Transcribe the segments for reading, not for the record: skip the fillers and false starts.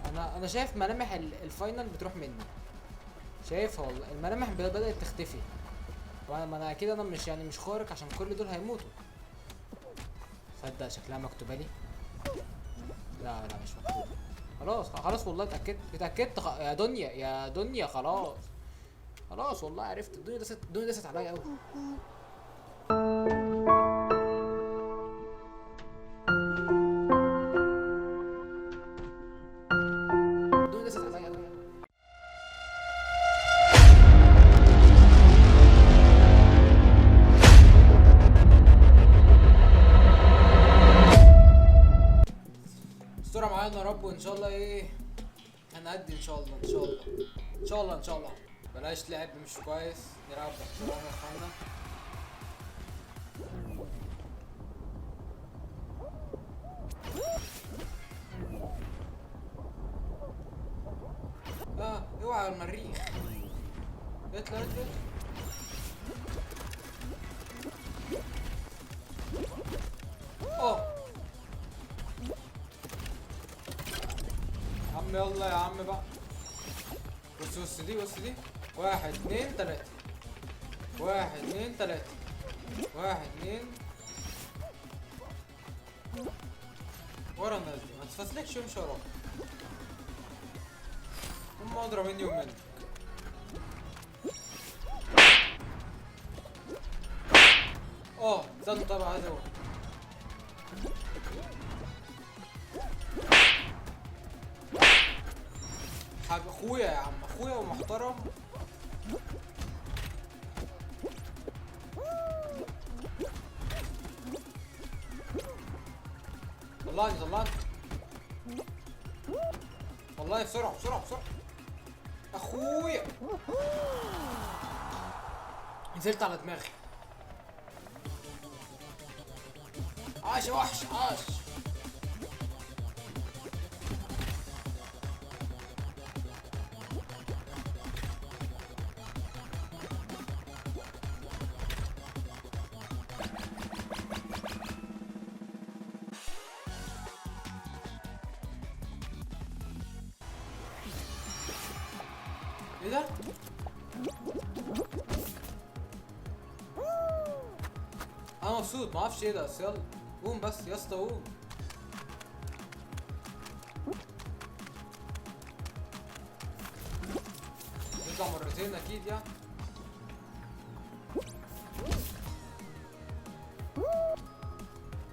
انا شايف ملامح الفاينل بتروح مني. شايفها والله، الملامح بدأت تختفي. ما انا اكيد انا مش يعني مش خارق عشان كل دول هيموتوا. صدق شكلها مكتوبه لي. لا لا مش مكتوبه. خلاص خلاص والله اتأكدت يا دنيا يا دنيا خلاص. خلاص والله عرفت، الدنيا دست عليا قوي. الدنيا دست عليا قوي. استرها معانا يا رب، وان شاء الله ايه هنأدي ان شاء الله ان شاء الله ان شاء الله ان شاء الله. بلاش لعب مش كويس، نلعب باحترام يا اخوانا. اوعى على المريخ. اطلع. اه يا عم يلا يا عم بقى. بص دي. 1 2 3. 1 2 3. 1 2. ورا الناس دي ما تفسلكش، امشي وراك. هم ادرى مني ومنك. استنى طبعا هذا هو. اخويا يا عم، اخويا ومحترم. طلعني والله، بسرعة اخويا. نزلت على دماغي. عاش يا وحش عاش. ايه ده؟ انا مبسوط، معرفش ايه ده، بس يلا قوم بس يا اسطى قوم. نطلع مرتين اكيد يعني.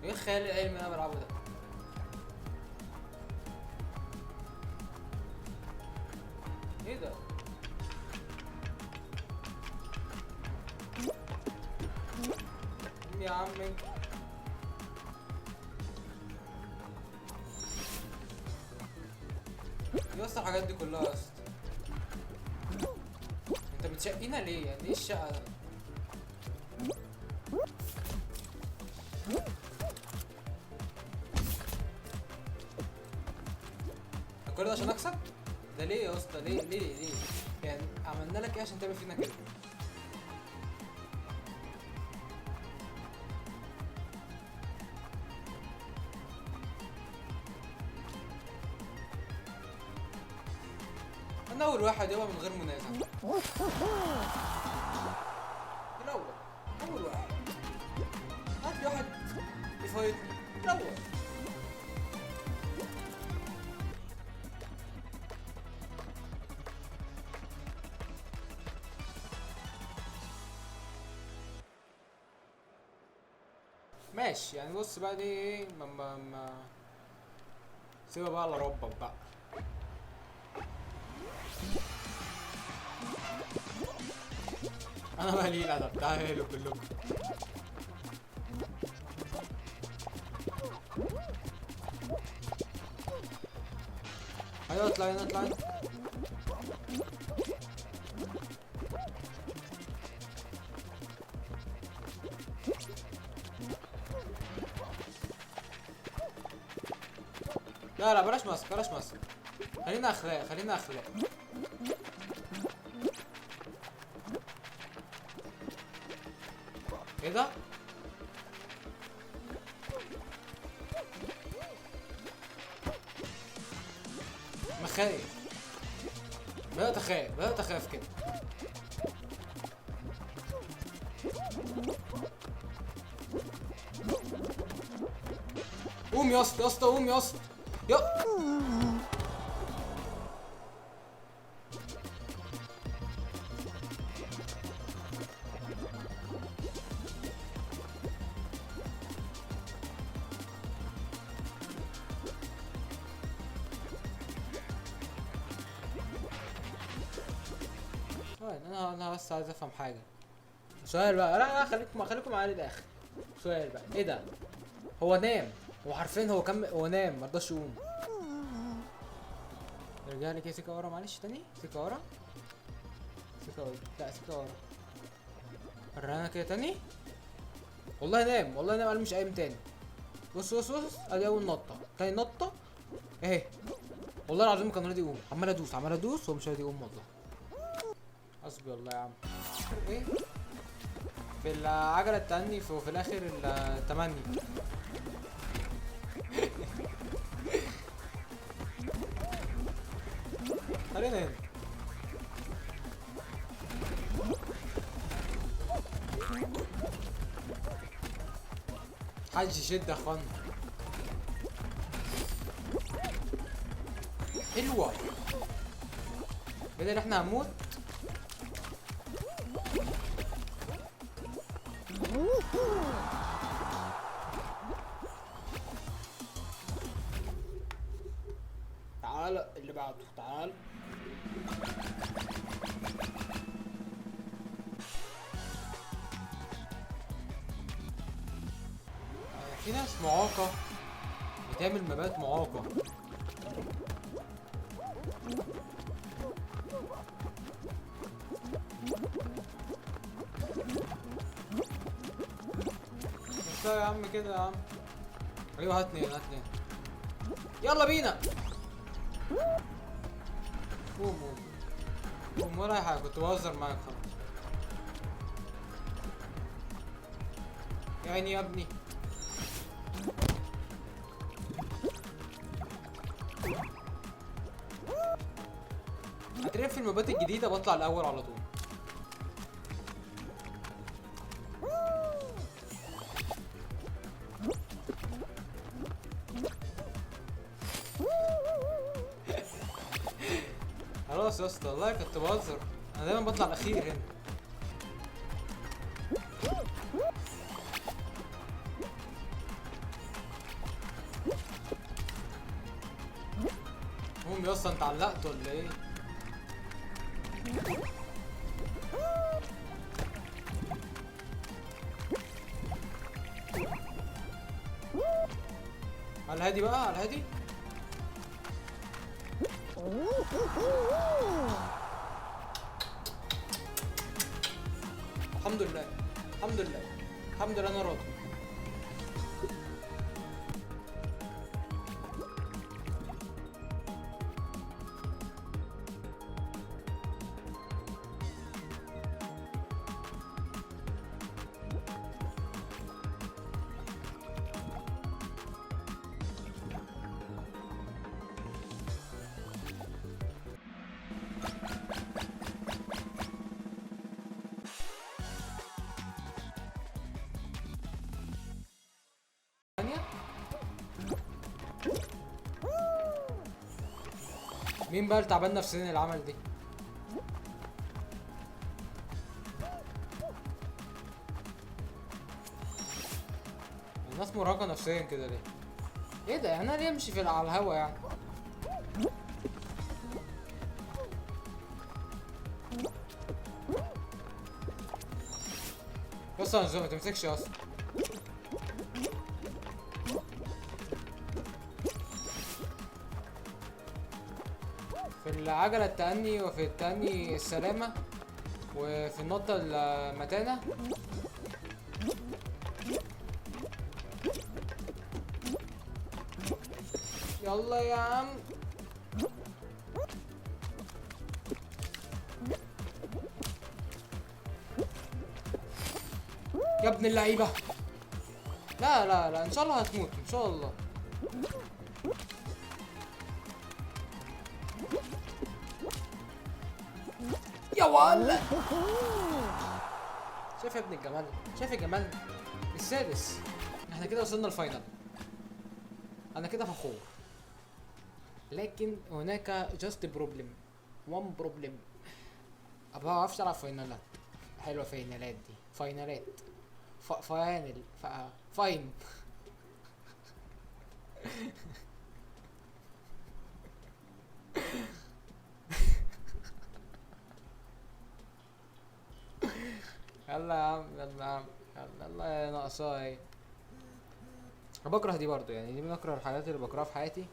ايه الخيال العلمي اللي انا بلعبه ده؟ ايه ده؟ يا عم انت يا اسطى الحاجات دي كلها يا اسطى. انت بتشقينا ليه؟ يعني ايه الشقه ده؟ كل ده عشان اكسب؟ ده ليه يا اسطى؟ ليه؟ يعني عملنا لك ايه عشان تعمل فينا كده؟ انا اول واحد يبقى من غير منازع. اول واحد. هات لي واحد يفايتني الاول. ماشي يعني. بص بقى دي ايه، ما سيبها بقى على ربك بقى. انا مالي الادب، تعالوا كلكم. ايوه اطلع هنا. لا بلاش ماسك. خلينا اخلاق. ايه ده؟ خايف، بدأت اخاف كده. قوم يا اسطى، قوم يا اسطى. يا انا بس عايز افهم حاجه. سؤال بقى، لا خليكم معايا للاخر. سؤال بقى، ايه ده؟ هو نام، هو حرفيا هو نام مرضاش يقوم. رجع لي كده سكه ورا، معلش تاني سكه ورا، سكه ورا، لا سكه ورا. ورينا كده تاني. والله نام، قال مش قايم تاني. بص ادي اول نطه، تاني نطه اهي. والله العظيم كان راضي يقوم، عمال ادوس هو مش راضي يقوم والله. حسبي الله يا عم. ايه في العجله التاني في الاخر التمني. خلينا هنا. حاج يشد يا اخوانا. حلوة. بدل احنا هنموت. تعال اللي بعده، تعال. في ناس معاقة بتعمل مبات معاقة. بس يا عم كده يا عم. ايوه هات اتنين. يلا بينا. قوم ولا اي حاجة، كنت بهزر معاك خلاص. يعني يا ابني هترين في المبات الجديدة بطلع الأول على طول. خلاص يا اسطى والله كنت بهزر، أنا دايما بطلع الأخير هنا. قوم يا اسطى، أنت علقت ولا إيه؟ على الهادي بقى، على الهادي. الحمد لله انا راضي. مين بقى اللي تعبان نفسيا العمل دي؟ الناس مرهقة نفسيا كده ليه؟ ايه ده؟ يعني انا ليه امشي على الهوا يعني؟ بص يا نزوم ما تمسكش اصلا. في العجلة التأني، وفي التأني السلامة، وفي النطة المتانة. يلا يا عم. يا ابن اللعيبة. لا ان شاء الله هتموت ان شاء الله. الدنيا ولا. شايف يا ابن الجمال؟ شايف الجمال؟ السادس. احنا كده وصلنا الفاينل. انا كده فخور. لكن هناك جاست بروبلم. وان بروبلم. ما بعرفش العب فاينالات. حلوه فاينالات دي. فاينالات. فاينل. فاين. يلا يا عم، يلا يا عم، يلا يلا يا ناقصاي. انا بكره دي برضو، يعني دي من اكره الحاجات اللي بكرهها في حياتي.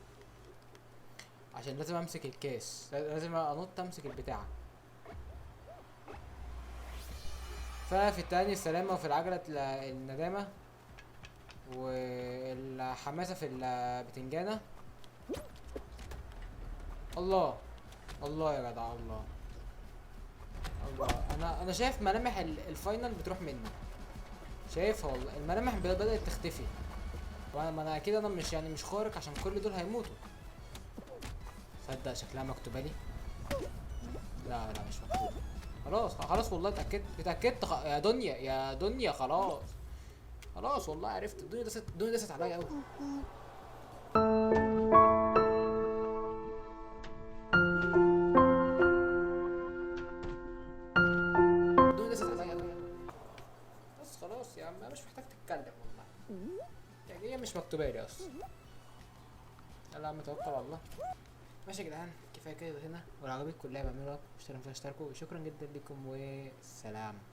عشان لازم امسك الكاس، لازم انط امسك البتاع. ففي التاني السلامة، وفي العجلة الندامة، والحماسة في البتنجانة. الله. الله يا جدع، الله. الله. انا شايف ملامح الفاينل بتروح مني. شايفها والله، الملامح بدأت تختفي. ما انا اكيد انا مش يعني مش خارق عشان كل دول هيموتوا. صدق شكلها مكتوبة لي. لا لا، مش مكتوبة. خلاص خلاص والله، اتأكدت يا دنيا يا دنيا، خلاص. خلاص والله عرفت، الدنيا دست عليا قوي. الدنيا دست عليا قوي. بس خلاص يا عم، أنا مش محتاج تتكلم والله. يعني هي مش مكتوبة لي اصلا. يلا يا عم، توكل على الله. ماشي يا جدعان، كفايه كده هنا. ولو عجبتكم اللعبه اعملوا لايك واشتركوا، وشكرا جدا لكم، والسلام.